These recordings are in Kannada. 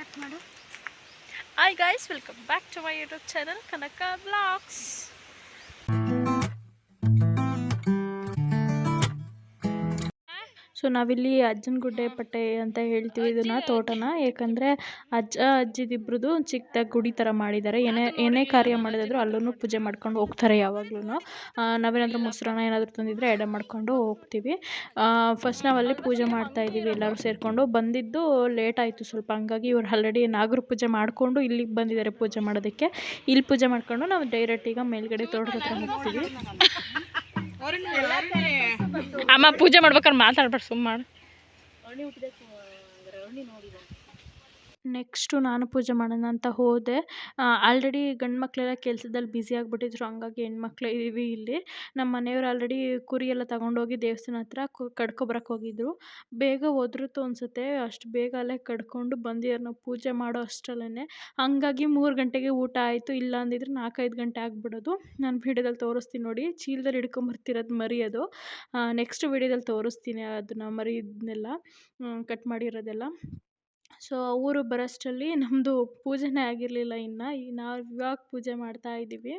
Hi guys, welcome back to my YouTube channel Kanaka Vlogs. So ನಾವಿಲ್ಲಿ ಅಜ್ಜನಗುಡ್ಡೆ ಪಟ್ಟೆ ಅಂತ ಹೇಳ್ತೀವಿ ಇದನ್ನ ತೋಟನ. ಯಾಕಂದರೆ ಅಜ್ಜ ಅಜ್ಜಿದಿಬ್ರದ್ದು ಚಿಕ್ಕದಾಗಿ ಗುಡಿ ಥರ ಮಾಡಿದ್ದಾರೆ. ಏನೇ ಕಾರ್ಯ ಮಾಡಿದ್ರು ಅಲ್ಲೂ ಪೂಜೆ ಮಾಡ್ಕೊಂಡು ಹೋಗ್ತಾರೆ ಯಾವಾಗ್ಲೂ. ನಾವೇನಾದರೂ ಮೊಸರನ್ನ ಏನಾದರೂ ತಂದಿದ್ರೆ ಎಡೆ ಮಾಡ್ಕೊಂಡು ಹೋಗ್ತೀವಿ. ಫಸ್ಟ್ ನಾವಲ್ಲಿ ಪೂಜೆ ಮಾಡ್ತಾ ಇದ್ದೀವಿ ಎಲ್ಲರೂ ಸೇರಿಕೊಂಡು. ಬಂದಿದ್ದು ಲೇಟ್ ಆಯಿತು ಸ್ವಲ್ಪ, ಹಂಗಾಗಿ ಇವ್ರು ಆಲ್ರೆಡಿ ನಾಗರ ಪೂಜೆ ಮಾಡಿಕೊಂಡು ಇಲ್ಲಿಗೆ ಬಂದಿದ್ದಾರೆ ಪೂಜೆ ಮಾಡೋದಕ್ಕೆ. ಇಲ್ಲಿ ಪೂಜೆ ಮಾಡ್ಕೊಂಡು ನಾವು ಡೈರೆಕ್ಟ್ ಈಗ ಮೇಲ್ಗಡೆ ತೋಟದ ಹತ್ರ ಹೋಗ್ತೀವಿ. ಅಮ್ಮ ಪೂಜೆ ಮಾಡ್ಬೇಕಾದ್ರೆ ಮಾತಾಡ್ಬಾರ್ದು, ಸುಮ್ಮನೆ. ನೆಕ್ಸ್ಟು ನಾನು ಪೂಜೆ ಮಾಡೋಣ ಅಂತ ಹೋದೆ. ಆಲ್ರೆಡಿ ಗಂಡು ಮಕ್ಕಳೆಲ್ಲ ಕೆಲಸದಲ್ಲಿ ಬ್ಯುಸಿ ಆಗಿಬಿಟ್ಟಿದ್ರು, ಹಂಗಾಗಿ ಹೆಣ್ಮಕ್ಳು ಇದ್ದೀವಿ ಇಲ್ಲಿ. ನಮ್ಮ ಮನೆಯವ್ರು ಆಲ್ರೆಡಿ ಕುರಿ ಎಲ್ಲ ತಗೊಂಡೋಗಿ ದೇವಸ್ಥಾನ ಹತ್ರ ಕಡ್ಕೊಬರಕ್ಕೆ ಹೋಗಿದ್ರು. ಬೇಗ ಒದ್ರುತ್ತು ಅನಿಸುತ್ತೆ, ಅಷ್ಟು ಬೇಗ ಅಲ್ಲೇ ಕಡ್ಕೊಂಡು ಬಂದಿದ್ದಾರೆ ನಾವು ಪೂಜೆ ಮಾಡೋ ಅಷ್ಟರಲ್ಲೇ. ಹಂಗಾಗಿ 3 ಗಂಟೆಗೆ ಊಟ ಆಯಿತು. ಇಲ್ಲ ಅಂದಿದ್ರೆ 4-5 ಗಂಟೆ ಆಗಿಬಿಡೋದು. ನಾನು ವೀಡಿಯೋದಲ್ಲಿ ತೋರಿಸ್ತೀನಿ ನೋಡಿ, ಚೀಲದಲ್ಲಿ ಹಿಡ್ಕೊಂಬರ್ತಿರೋದು ಮರಿ ಅದು. ನೆಕ್ಸ್ಟ್ ವೀಡಿಯೋದಲ್ಲಿ ತೋರಿಸ್ತೀನಿ ಅದನ್ನು ಮರಿದನ್ನೆಲ್ಲ ಕಟ್ ಮಾಡಿರೋದೆಲ್ಲ. ಸೊ ಅವರು ಬರೋಷ್ಟರಲ್ಲಿ ನಮ್ಮದು ಪೂಜೆನೇ ಆಗಿರಲಿಲ್ಲ. ನಾವು ಇವಾಗ ಪೂಜೆ ಮಾಡ್ತಾ ಇದ್ದೀವಿ.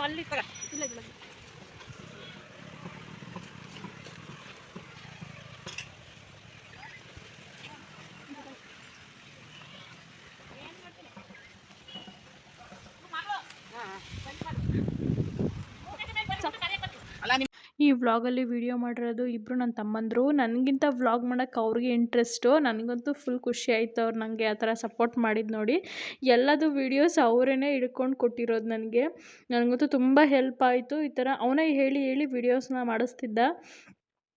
ಅಲ್ಲಿ ಇಲ್ಲ ಈ ವ್ಲಾಗಲ್ಲಿ ವಿಡಿಯೋ ಮಾಡಿರೋದು ಇಬ್ಬರು ನನ್ನ ತಮ್ಮಂದರು. ನನಗಿಂತ ವ್ಲಾಗ್ ಮಾಡೋಕ್ಕೆ ಅವ್ರಿಗೆ ಇಂಟ್ರೆಸ್ಟು. ನನಗಂತೂ ಫುಲ್ ಖುಷಿ ಆಯಿತು ಅವ್ರು ನನಗೆ ಆ ಥರ ಸಪೋರ್ಟ್ ಮಾಡಿದ್ದು ನೋಡಿ. ಎಲ್ಲದು ವೀಡಿಯೋಸ್ ಅವರೇ ಹಿಡ್ಕೊಂಡು ಕೊಟ್ಟಿರೋದು ನನಗೆ. ನನಗಂತೂ ತುಂಬ ಹೆಲ್ಪ್ ಆಯಿತು. ಈ ಥರ ಅವನೇ ಹೇಳಿ ವೀಡಿಯೋಸ್ನ ಮಾಡಿಸ್ತಿದ್ದ.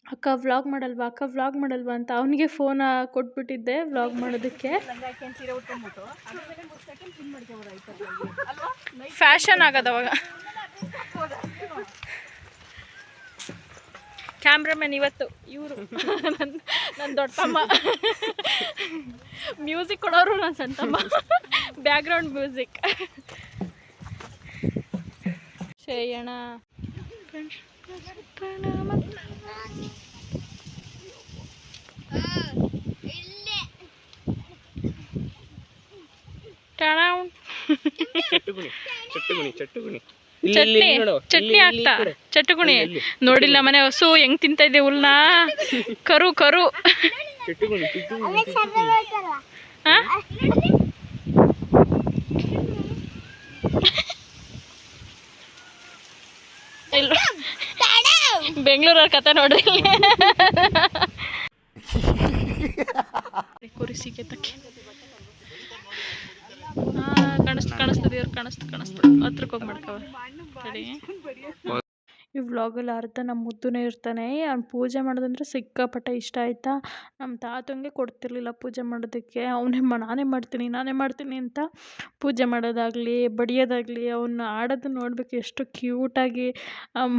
ಅಕ್ಕ ವ್ಲಾಗ್ ಮಾಡಲ್ವಾ ಅಂತ ಅವನಿಗೆ ಫೋನ್ ಕೊಟ್ಬಿಟ್ಟಿದ್ದೆ ವ್ಲಾಗ್ ಮಾಡೋದಕ್ಕೆ. ಫ್ಯಾಷನ್ ಆಗೋದು ಅವಾಗ. ಕ್ಯಾಮ್ರಾಮನ್ ಇವತ್ತು ಇವರು ನನ್ನ ದೊಡ್ಡ ತಮ್ಮ, ಮ್ಯೂಸಿಕ್ ಕೊಡೋರು ನನ್ನ ಸಣ್ಣ ತಮ್ಮ, ಬ್ಯಾಕ್ಗ್ರೌಂಡ್ ಮ್ಯೂಸಿಕ್. ಶ್ರೇಯಣ ಚಟ್ನಿ ಆಗ್ತಾ ಚಟ್ಟುಗುಣಿ ನೋಡಿಲ್ಲ ಮನೆ ಹಸು ಹೆಂಗ್ ತಿಂತ ಇದೆ ಹುಲ್ನ. ಕರು ಇಲ್ಲ ಬೆಂಗಳೂರವ್ರ ಕತೆ ನೋಡ್ರಿ. ಕುರಿ ಸಿಗತಕ್ಕೆ ಕಾಣಿಸ್ತದೆ ಇವ್ರು ಕಾಣಿಸ್ತದೆ ಹತ್ರಕ್ಕೆ ಹೋಗಿ ಮಾಡ್ಕವ. ಈ ವ್ಲಾಗಲ್ಲಿ ಅರ್ಧ ನಮ್ಮ ಮುದ್ದುನೇ ಇರ್ತಾನೆ. ಅವ್ನು ಪೂಜೆ ಮಾಡೋದಂದ್ರೆ ಸಿಕ್ಕಾಪಟ್ಟೆ ಇಷ್ಟ ಆಯಿತಾ. ನಮ್ಮ ತಾತಂಗೆ ಕೊಡ್ತಿರ್ಲಿಲ್ಲ ಪೂಜೆ ಮಾಡೋದಕ್ಕೆ. ನಾನೇ ಮಾಡ್ತೀನಿ ಅಂತ ಪೂಜೆ ಮಾಡೋದಾಗಲಿ ಬಡಿಯೋದಾಗಲಿ ಅವನ್ನ ಆಡೋದು ನೋಡಬೇಕು ಎಷ್ಟು ಕ್ಯೂಟಾಗಿ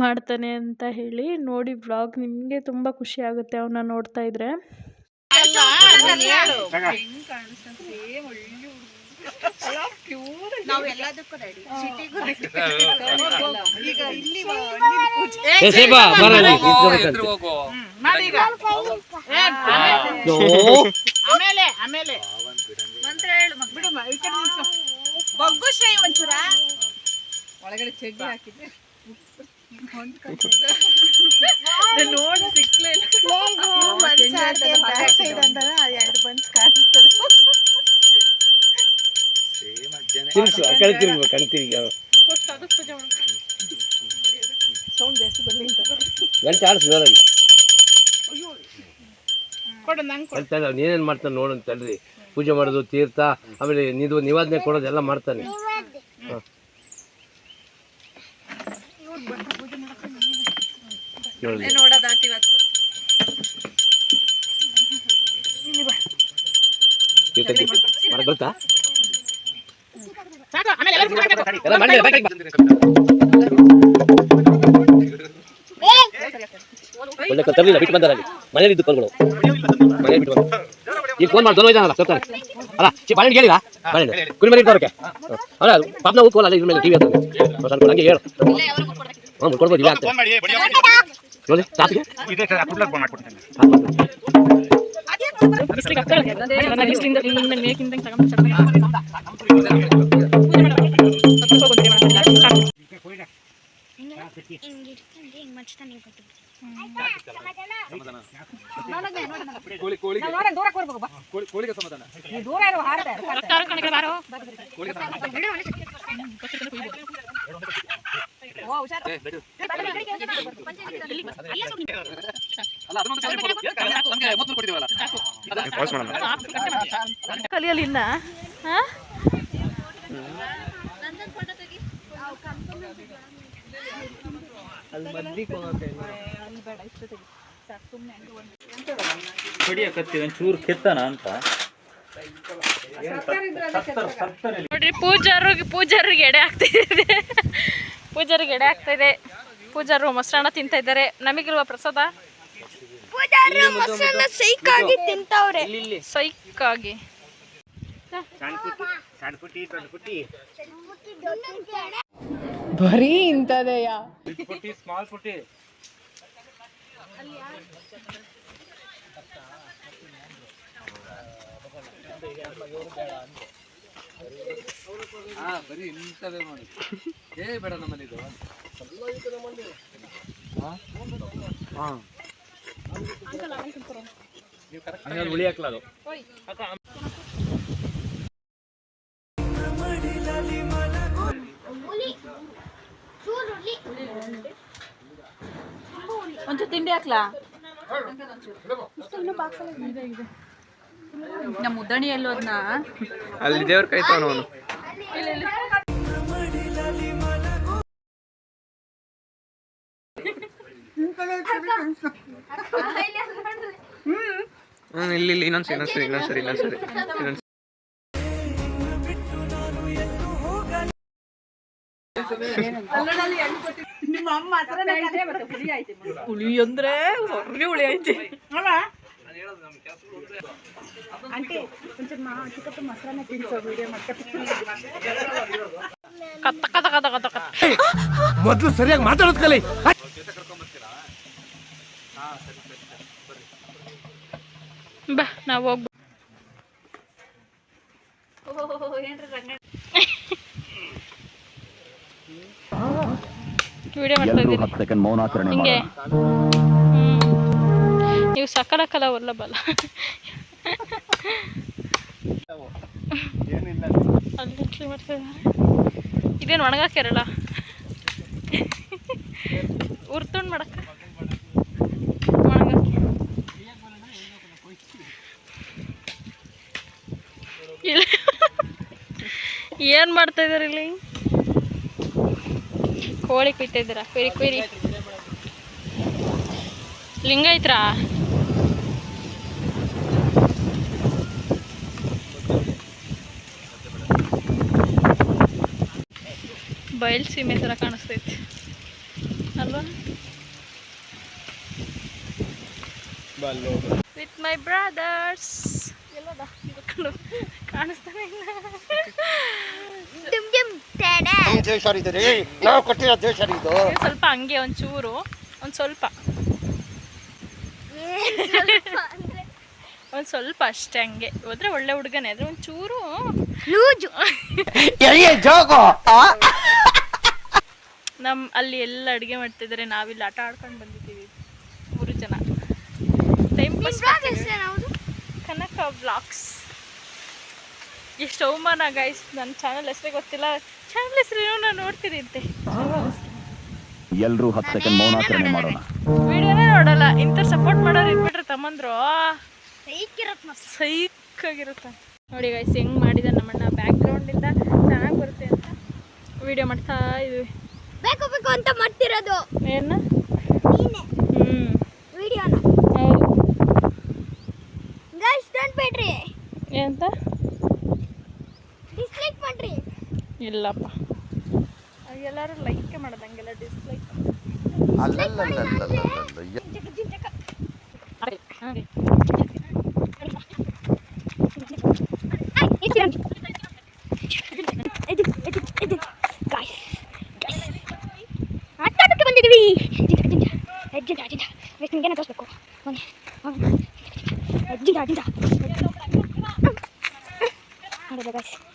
ಮಾಡ್ತಾನೆ ಅಂತ ಹೇಳಿ. ನೋಡಿ ವ್ಲಾಗ್ ನಿಮಗೆ ತುಂಬ ಖುಷಿ ಆಗುತ್ತೆ ಅವನ್ನ ನೋಡ್ತಾ ಇದ್ರೆ. ಒಳಗಡೆ ಚಡ್ಡಿ ಹಾಕಿದ್ದೆ ನೋಡಿ ಸಿಕ್ಲೇ ನೀನೇನ್ ಮಾಡ್ತಾನೆ ನೋಡಂತಲ್ರಿ. ಪೂಜೆ ಮಾಡೋದು ತೀರ್ಥ, ಆಮೇಲೆ ನಿವಾದನೆ ಕೊಡೋದು ಎಲ್ಲ ಮಾಡ್ತಾನೆ. ತೀರ್ಥಕ್ಕೆ ಮಾಡಕ್ಕೆ ಬರುತ್ತಾ ಒಳ್ಳೆ ತರಲಿಲ್ಲ ಬಿಟ್ಟು ಬಂದಾರ ಅಲ್ಲಿ ಮನೇಲಿ ಇದ್ದು ಕಲ್ಗಳು ಮನೇಲಿ ಬಿಟ್ಟು ಬಂದ ಈಗ ಫೋನ್ ಮಾಡಿ ದೊಡ್ಡ ಸತ್ತಾರೆ ಅಲ್ಲ ಬಾಳೆಹಣ್ಣು ಹೇಳಿಲ್ಲ ಬಾಳೆಹಣ್ಣು ಕುರಿ ಮರಿ ಇಟ್ಟವ್ರಕ್ಕೆ ಅಲ್ಲ ಪಾಪನ ಊದ್ಕೋಲ್ಲ ಅಲ್ಲ ಇದ್ರ ಮೇಲೆ ಟಿವಿ ಅಂತ ಹಂಗೆ ಹೇಳು ಹ್ಞೂ ಕೊಡ್ಬೋದು ಇಲ್ಲ ಅಂತ ನೋಡಿ ಚಾಪಿಗೆ ಕಲಿಯಲಿಲ್ಲ ಒಂಚೂರು ಕೆತ್ತನ ಅಂತ ನೋಡ್ರಿ ಪೂಜಾರಿಗೆ ಎಡೆ ಆಗ್ತಿದೆ ಪೂಜಾರು ಮೊಸರನ್ನ ತಿಂತಾ ಇದ್ದಾರೆ ನಮಗಿಲ್ವಾ ಪ್ರಸಾದ ಸೈಕಾಗಿ ತಿಂತವ್ರೆ ಸೈಕಾಗಿ ಬರೀ ಇಂಥದೆಯ ಸ್ಮಾಲ್ ಪುಟ್ಟಿ ಬರೀ ಇಂಥದೇ ನೋಡಿ ಏ ಬೇಡ ನಮ್ಮನಿದು ಉಳಿ ಹಾಕ್ಲದು ಒಂಚೂರು ತಿಂಡಿ ಹಾಕ್ಲಾ ನಮ್ಮ ಉದ್ದಣಿ ಎಲ್ಲೋದ್ನ ಅಲ್ಲಿ ದೇವ್ರ ಕಾಯ್ತಾವ ಅವನು ಇಲ್ಲಿ ಇನ್ನೊಂದ್ಸರಿ ನಿಮ್ಮ ಅಮ್ಮ ಹುಳಿ ಅಂದ್ರೆ ಹೊರಗೆ ಹುಳಿ ಐತಿ ಮೊದಲು ಸರಿಯಾಗಿ ಮಾತಾಡೋದ್ ಕಲಿ ಬಾ ನಾವು ಹೋಗ್ಬ ವಿಡಿಯೋ ಮಾಡ್ತಾ ಇದ್ದೀನಿ ಹಿಂಗೆ ನೀವು ಸಕಲಕಲ ಒಲ್ಲಬಲ್ಲ ಅಲ್ಲಿ ಮಾಡ್ತಾ ಇದೇನು ಒಣಗಾಕ್ಯಾರಲ್ಲ ಉರ್ತುಂಡ್ ಮಾಡಕ್ಕ ಒಣಗಾಕಿ ಏನು ಮಾಡ್ತಾ ಇದಾರೆ ಇಲ್ಲಿ ಕೋಳಿ ಕುಯ್ತಾ ಇದ್ದೀರಾ ಕೊಯ್ರಿ ಲಿಂಗಾಯ್ತ್ರಾ ಬಯಲು ಸೀಮೆ ಥರ ಕಾಣಿಸ್ತೈತಿ ಅಲ್ವಾ ವಿತ್ ಮೈ ಬ್ರದರ್ಸ್ ಎಲ್ಲದ ಕಾಣಿಸ್ತಾನೆ ಇಲ್ಲ ಸ್ವಲ್ಪ ಹಂಗೆ ಒಂಚೂರು ಒಂದು ಸ್ವಲ್ಪ ಅಷ್ಟೇ ಹಂಗೆ ಹೋದ್ರೆ ಒಳ್ಳೆ ಹುಡುಗನೇ ಆದ್ರೆ ಒಂಚೂರು ಅಲ್ಲಿ ಎಲ್ಲ ಅಡುಗೆ ಮಾಡ್ತಿದ್ದಾರೆ ನಾವಿಲ್ಲಿ ಆಟ ಆಡ್ಕೊಂಡು ಬಂದಿದ್ದೀವಿ 3 ಜನ ಟೈಮ್ ಪಾಸ್ ಕನಕ ವ್ಲಾಗ್ಸ್ ಎಷ್ಟು ಅವಮಾನ ಗೈಸ್ ನನ್ನ ಚಾನಲ್ ಹೆಸರೇ ಗೊತ್ತಿಲ್ಲ ಚಾನಲ್ ಹೆಸರೇನೋ ನಾನು ನೋಡ್ತೀನಿ ಅಂತೆ ಎಲ್ಲರೂ 10 ಸೆಕೆಂಡ್ ಮೌನಾಚರಣೆ ಮಾಡೋಣ ವಿಡಿಯೋನೇ ನೋಡಲ್ಲ ಇಂಥ ಸಪೋರ್ಟ್ ಮಾಡೋರು ಇಟ್ಬಿಟ್ರೆ ತಮ್ಮಂದ್ರು ಸೈಕಾಗಿರುತ್ತೆ ನೋಡಿ ಗೈಸ್ ಹೆಂಗೆ ಮಾಡಿದ ನಮ್ಮಣ್ಣ ಬ್ಯಾಕ್ಗ್ರೌಂಡಿಂದ ಚೆನ್ನಾಗಿ ಬರುತ್ತೆ ಅಂತ ವಿಡಿಯೋ ಮಾಡ್ತಾ ಇದೀವಿ ಬೇಕು ಅಂತ ಮಾಡ್ತಿರೋದು ಏನು ವಿಡಿಯೋನ ಹೌದು ಗೈಸ್ ಡೋಂಟ್ ಬೇಡ್ರಿ ಎಂತ ಡಿಸ್ಲೈಕ್ ಮಾಡ್ರಿ. ಇಲ್ಲಪ್ಪ, ಎಲ್ಲರೂ ಲೈಕ್ ಮಾಡೋದು, ಹಂಗೆಲ್ಲ ಡಿಸ್ಲೈಕ್. ಆಟಕ್ಕೆ ಬಂದಿದ್ದೀವಿ. ನಿಂಗೇನ ತೋರಿಸ್ಬೇಕು,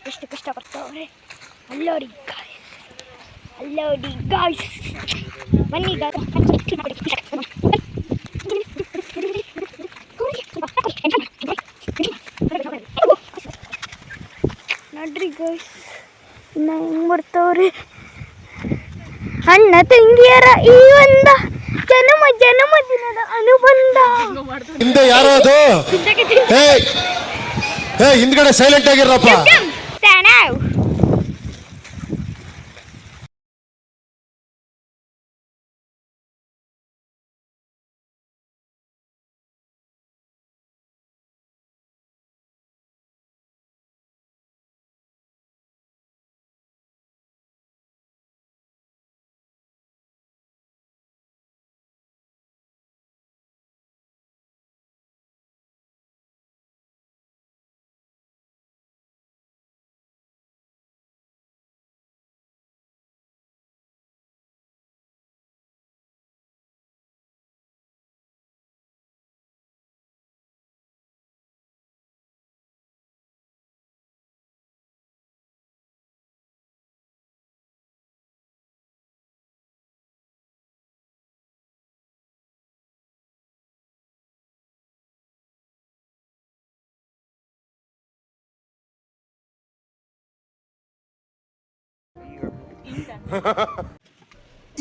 ಎಷ್ಟು ಕಷ್ಟಪಡ್ತವ್ರೆ. ಅಲ್ಲೋಡಿ ಗಾಯ್ಸ್, ಬನ್ನಿ ನೋಡ್ರಿ ಗಾಯ್ಸ್, ಇನ್ನ ಹೆಂಗ್ ಬರ್ತಾವ್ರೆ ಅಣ್ಣ ತಂಗಿಯರ ಈ ಒಂದು ಜನ್ಮದಿನದ ಅನುಬಂಧ. ಹಿಂದೆ ಯಾರೋ ಅದು ಹಿಂದ್ಗಡೆ ಸೈಲೆಂಟ್ ಆಗಿರಪ್ಪ.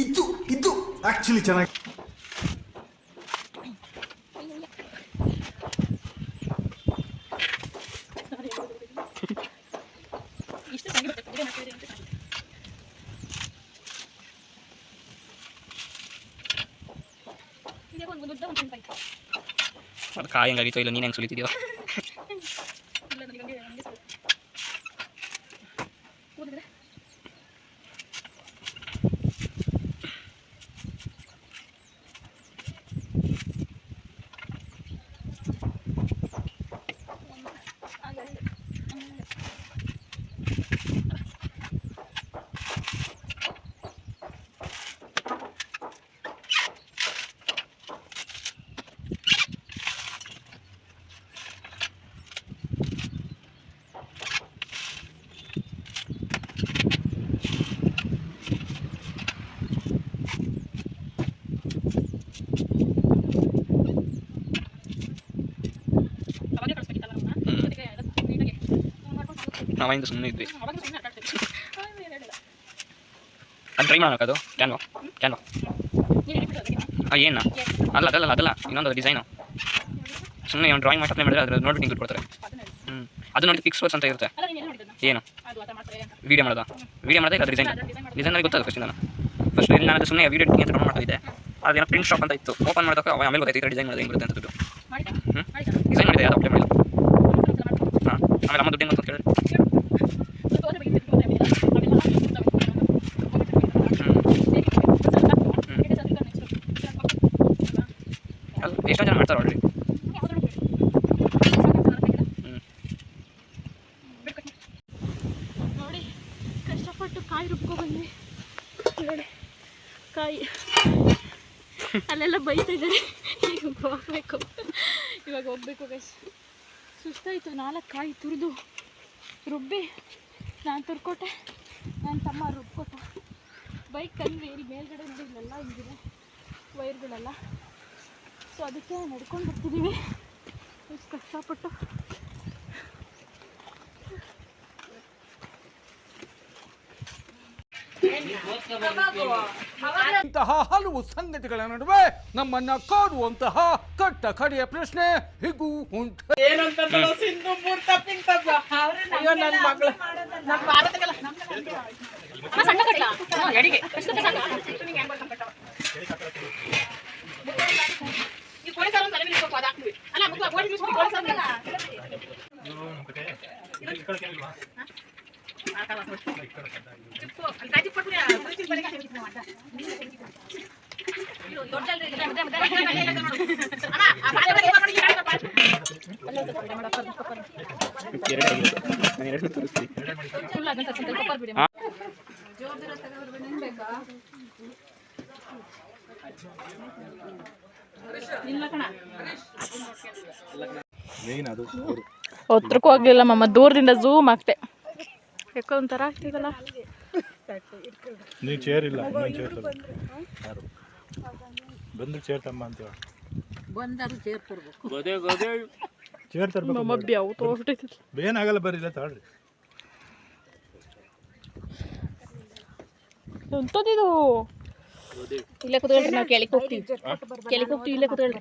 ಇದು ಆಕ್ಚುಲಿ ಚೆನ್ನಾಗಿ. ಅದು ಕಾಯಿ ಹೆಂಗಾಗಿತ್ತು ಇಲ್ಲ ನೀನು ಹೆಂಗೆ ಸುಲಿತಿದ್ಯೋ. ನಾವಿಂದ ಸುಮ್ಮನೆ ಇದ್ವಿ. ಅದು ಟ್ರೈ ಮಾಡೋಕ್ಕದು ಕ್ಯಾನ್ವಾ ಏನು ಅದಲ್ಲ ಇನ್ನೊಂದು ಡಿಸೈನು. ಸುಮ್ಮನೆ ಅವ್ನು ಡ್ರಾಯಿಂಗ್ ಮಾಡಿ ಅಪ್ಲೈ ಮಾಡಿದ್ರೆ ಅದ್ರ ನೋಡ್ಬಿಟ್ಟು ದುಡ್ಡು ಕೊಡ್ತಾರೆ. ಅದು ನೋಡಿ ಫಿಕ್ಸ್ ವರ್ಸ್ ಅಂತ ಇರುತ್ತೆ. ಏನು ವೀಡಿಯೋ ಮಾಡೋದಾ? ವೀಡಿಯೋ ಮಾಡೋದೇ ಇಲ್ಲ, ಡಿಸೈನಲ್ಲಿ ಗೊತ್ತಾಗುತ್ತೆ ಫಸ್ಟಿಂದ. ಫಸ್ಟ್ ಇಲ್ಲಿ ನಾನು ಸುಮ್ಮನೆ ವೀಡಿಯೋ ಎಡಿಟಿಂಗ್ ಅಂತ ಡೌನ್ಲೋಡ್ ಮಾಡ್ತಿದ್ದೆ. ಅದೇನೋ ಪ್ರಿಂಟ್ ಶಾಪ್ ಅಂತ ಇತ್ತು, ಓಪನ್ ಮಾಡೋದಕ್ಕೆ ಆಮೇಲೆ ಗೊತ್ತಾಯ್ತು ಡಿಸೈನ್ ಮಾಡೋದು ಹೆಂಗೆ ಬರುತ್ತೆ ಅಂತ ದುಡ್ಡು. ಡಿಸೈನ್ ಮಾಡಿದೆ, ಯಾವ್ದು ಅಪ್ಲೈ ಮಾಡಿಲ್ಲ. ಹಾಂ, ಆಮೇಲೆ ಅಮ್ಮ ದುಡ್ಡು ಹೆಂಗೆ ಅಂತ ಕೇಳಿದ್ರೆ ಎಷ್ಟೋ ಜನ ಮಾಡ್ತಾರೆ ಆಲ್ರೆಡಿ. ನೋಡಿ, ಕಷ್ಟಪಟ್ಟು ಕಾಯಿ ರುಬ್ಕೊಬಂದ್ವಿ. ನೋಡಿ ಕಾಯಿ ಅಲ್ಲೆಲ್ಲ ಬೈತಾ ಇದ್ದಾರೆ. ಇವಾಗ ಹೋಗ್ಬೇಕು ಗೈಸ್. ಸುಸ್ತಾಯಿತು. 4 ಕಾಯಿ ತುರಿದು ರುಬ್ಬಿ ನಾನು ತುರ್ಕೊಟ್ಟೆ, ನನ್ನ ತಮ್ಮ ರುಬ್ಕೊಟ್ಟ. ಬೈಕ್ ತಂದ್ವಿ. ಇಲ್ಲಿ ಮೇಲ್ಗಡೆ ನೋಡಿ ಇಲ್ಲೆಲ್ಲ ಹಿಂಗಿದೆ ವೈರ್ಗಳೆಲ್ಲ. ಸೊ ಅದಕ್ಕೆ ನಡ್ಕೊಂಡು ಬರ್ತಿದ್ದೀವಿ ಇಷ್ಟು ಕಷ್ಟಪಟ್ಟು. ಇಂತಹ ಹಲವು ಸಂಗತಿಗಳ ನಡುವೆ ನಮ್ಮನ್ನ ಕಾಡುವಂತಹ ಕಟ್ಟ ಕಡೆಯ ಪ್ರಶ್ನೆ ಹೀಗೂ ಉಂಟು. ಒತ್ತರಕ್ಕೂ ಆಗಲಿಲ್ಲ ಮಮ್ಮ, ದೂರದಿಂದ ಝೂಮ್ ಆಗ್ತೆ. ಯಾಕೋ ಒಂಥರ ಆಗ್ತಿದಲ್ಲ. ನೀ ಚೇರ್ ಇಲ್ಲ, ಚೇರ್ ಬಂದು ಚೇರ್ ತಮ್ಮ ಅಂತ ಚೇರ್ ತರ್ಬೇಕು. ಏನಾಗಲ್ಲ ಬರ್ರಿ, ಇಲ್ಲ ತಾಳ್ರಿ. ಎಂಥದಿದು? ಇಲ್ಲೇ ಕೂತ್ಕೊಳ್ರಿ, ನಾವು ಕೆಳಗೆ ಹೋಗ್ತೀವಿ. ಕೆಳಗೆ ಹೋಗ್ತೀವಿ, ಇಲ್ಲೇ ಕೂತ್ಕೊಳ್ರಿ.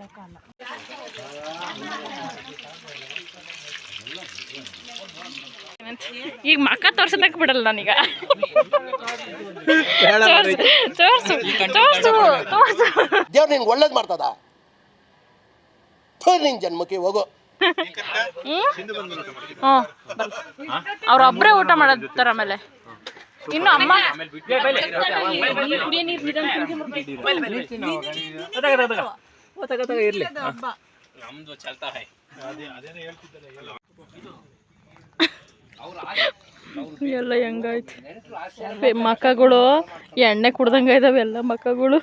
ಈಗ ಮಕ್ಕ ತೋರ್ಸದಕ್ ಬಿಡಲ್ಲ ನಾನೀಗ. ದೇವ್ರು ನಿನ್ಗೆ ಒಳ್ಳೇದು ಮಾಡ್ತದ. ನಿನ್ ಜನ್ಮಕ್ಕೆ ಹೋಗೋ. ಅವ್ರೊಬ್ರೇ ಊಟ ಮಾಡತ್ತಾರ. ಆಮೇಲೆ ಇನ್ನು ಅಮ್ಮ ಎಲ್ಲ ಹೆಂಗಾಯ್ತು ಮಕ್ಕಗಳು, ಎಣ್ಣೆ ಕುಡ್ದಂಗ ಇದಾವೆ ಎಲ್ಲ ಮಕ್ಕಗಳು.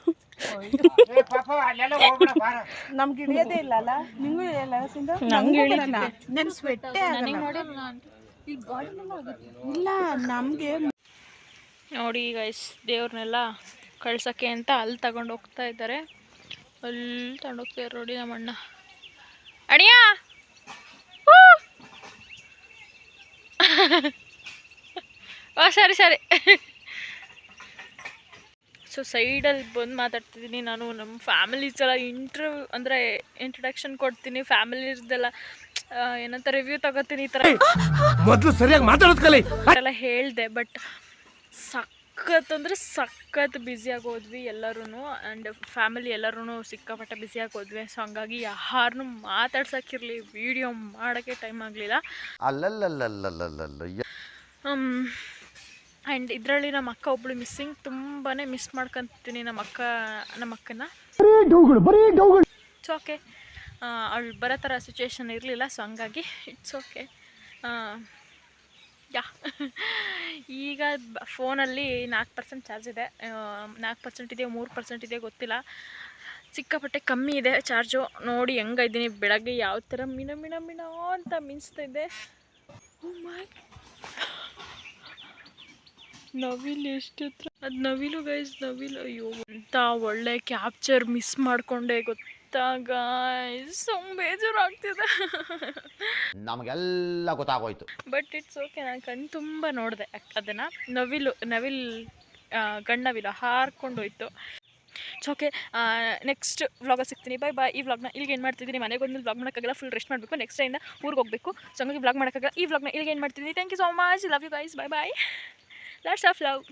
ನಮ್ಗೆ ಇಳಿಯೋದೇ ಇಲ್ಲ ಅಲ್ಲ, ನಿಂಗೂ ಇಳಿಯಲ್ಲ ಸಿಂಧು? ನಂಗೆ ನನ್ನ ಸ್ವೆಟ್ಟೇ ಇಲ್ಲ ನಮಗೆ. ನೋಡಿ ಗೈಸ್, ದೇವ್ರನ್ನೆಲ್ಲ ಕಳ್ಸೋಕ್ಕೆ ಅಂತ ಅಲ್ಲಿ ತಗೊಂಡು ಹೋಗ್ತಾ ಇದ್ದಾರೆ. ಅಲ್ಲಿ ತಗೊಂಡೋಗ್ತಾರೆ ನೋಡಿ ನಮ್ಮ ಅಣ್ಣ. ಅಣಿಯ ಓ ಸರಿ ಸರಿ. ಸೊ ಸೈಡಲ್ಲಿ ಬಂದು ಮಾತಾಡ್ತಿದ್ದೀನಿ ನಾನು. ನಮ್ಮ ಫ್ಯಾಮಿಲೀಸ್ ಎಲ್ಲ ಅಂದರೆ ಇಂಟ್ರಡಕ್ಷನ್ ಕೊಡ್ತೀನಿ. ಫ್ಯಾಮಿಲೀಸ್ದೆಲ್ಲ ಏನಂತ ರಿವ್ಯೂ ತಗೋತೀನಿ. ಈ ಥರ ಮೊದಲು ಸರಿಯಾಗಿ ಮಾತಾಡೋದು ಕಲಿ ಎಲ್ಲ ಹೇಳಿದೆ. ಬಟ್ ಸಖತ್ ಅಂದರೆ ಸಖತ್ ಬ್ಯುಸಿಯಾಗಿ ಹೋದ್ವಿ ಎಲ್ಲರೂ. ಆ್ಯಂಡ್ ಫ್ಯಾಮಿಲಿ ಎಲ್ಲರೂ ಸಿಕ್ಕಾಪಟ್ಟೆ ಬ್ಯುಸಿಯಾಗಿ ಹೋದ್ವಿ. ಸೊ ಹಂಗಾಗಿ ಯಾರನ್ನೂ ಮಾತಾಡ್ಸೋಕ್ಕಿರಲಿ, ವೀಡಿಯೋ ಮಾಡೋಕ್ಕೆ ಟೈಮ್ ಆಗಲಿಲ್ಲ. ಆ್ಯಂಡ್ ಇದರಲ್ಲಿ ನಮ್ಮ ಅಕ್ಕ ಒಬ್ಬಳು ಮಿಸ್ಸಿಂಗ್. ತುಂಬಾ ಮಿಸ್ ಮಾಡ್ಕೊತೀನಿ ನಮ್ಮ ಅಕ್ಕನ. ಇಟ್ಸ್ ಓಕೆ, ಅವಳು ಬರೋ ಥರ ಸಿಚುವೇಶನ್ ಇರಲಿಲ್ಲ. ಸೊ ಹಂಗಾಗಿ ಇಟ್ಸ್ ಓಕೆ. ಯಾ ಈಗ ಫೋನಲ್ಲಿ 4% ಚಾರ್ಜ್ ಇದೆ. 4% ಇದೆಯೋ 3% ಇದೆಯೋ ಗೊತ್ತಿಲ್ಲ. ಸಿಕ್ಕಾಪಟ್ಟೆ ಕಮ್ಮಿ ಇದೆ ಚಾರ್ಜು. ನೋಡಿ ಹೆಂಗಿದ್ದೀನಿ, ಬೆಳಗ್ಗೆ ಯಾವ ಥರ ಮಿಣ ಮಿಣ ಮಿಣ ಅಂತ ಮಿಂಚ್ತಾ ಇದೆ. ನವಿಲು ಎಷ್ಟು ಹತ್ರ, ಅದು ನವಿಲು ಗೈಸ್, ನವಿಲು. ಅಯ್ಯೋ ಅಂತ ಒಳ್ಳೆ ಕ್ಯಾಪ್ಚರ್ ಮಿಸ್ ಮಾಡಿಕೊಂಡೆ ಗೊತ್ತಾ ಗೈಸ್. ಬೇಜಾರಾಗ್ತಿದೆ. ನಮಗೆಲ್ಲ ಗೊತ್ತಾಗೋಯ್ತು. But it's okay. ನಾನು ಕಣ್ಣು ತುಂಬ ನೋಡಿದೆ ಅದನ್ನು. ನವಿಲು ಗಣ್ಣವಿಲ್ಲ ಹಾರ್ಕೊಂಡೋಯ್ತು. It's okay. ನೆಕ್ಸ್ಟ್ ವ್ಲಾಗಲ್ಲಿ ಸಿಗ್ತೀನಿ. Bye bye. ಈ ವ್ಲಾಗ್ನ ಇಲ್ಲಿಗೆ ಏನು ಮಾಡ್ತಿದ್ದೀನಿ, ಮನೆಗೆ ಬಂದು ವ್ಲಾಗ್ ಮಾಡೋಕ್ಕಾಗಲ್ಲ, ಫುಲ್ ರೆಸ್ಟ್ ಮಾಡಬೇಕು. ನೆಕ್ಸ್ಟ್ ಟೈಮಿಂದ ಊರಿಗೆ ಹೋಗಬೇಕು. ಸೊ ಹಂಗಾಗಿ ವ್ಲಾಗ್ ಮಾಡೋಕ್ಕಾಗಲ್ಲ. ಈ ವ್ಲಾಗ್ನ ಇಲ್ಲಿಗೆ ಏನು ಮಾಡ್ತಿದ್ದೀನಿ. Thank you so much. Love you guys. Bye bye. Lots of love.